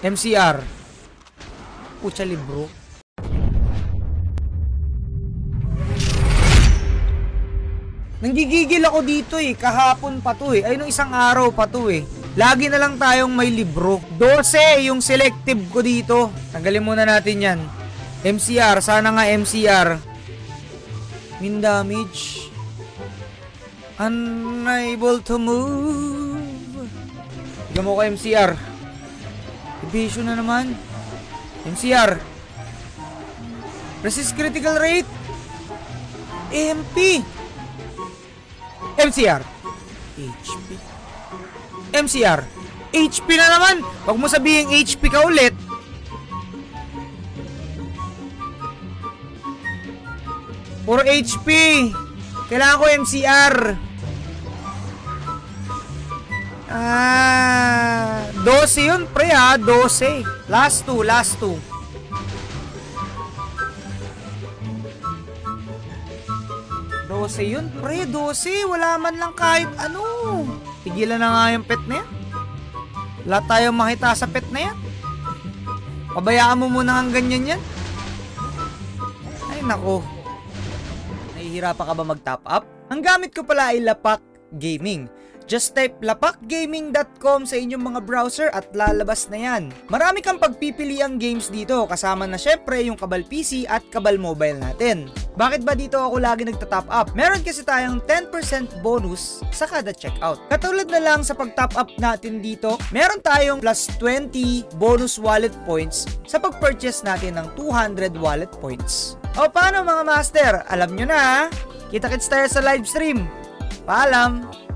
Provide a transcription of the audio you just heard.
MCR. Pucha, libro. Nanggigigil ako dito eh. Kahapon pa to eh. Ay, nung isang araw pa to eh. Lagi na lang tayong may libro. 12 yung selective ko dito. Tanggalin muna natin yan. MCR. Sana nga MCR. Min damage. Unable to move. Bigyan mo ko MCR. Evasion na naman. MCR. Resist critical rate. MP. MCR. HP. MCR. HP na naman. Huwag mo sabihin HP ka ulit. Puro HP. Kailangan ko MCR. 12 yun pre ha. 12. Last 2. Last 2. Yun pre, 12. Wala man lang kahit ano. Tigilan na nga yung pet na yan. Wala tayong makita sa pet na yan. Pabayaan mo muna ang ganyan yan. Ay nako. Nahihirapan ka ba mag-top up? Ang gamit ko pala ay Lapak Gaming. Just type lapakgaming.com sa inyong mga browser at lalabas na yan. Marami kang pagpipiliang games dito, kasama na syempre yung Kabal PC at Kabal Mobile natin. Bakit ba dito ako lagi nagta-top up? Meron kasi tayong 10% bonus sa kada checkout. Katulad na lang sa pag-top up natin dito, meron tayong plus 20 bonus wallet points sa pag-purchase natin ng 200 wallet points. O paano mga master? Alam nyo na ha? Kita-kits tayo sa live stream. Paalam!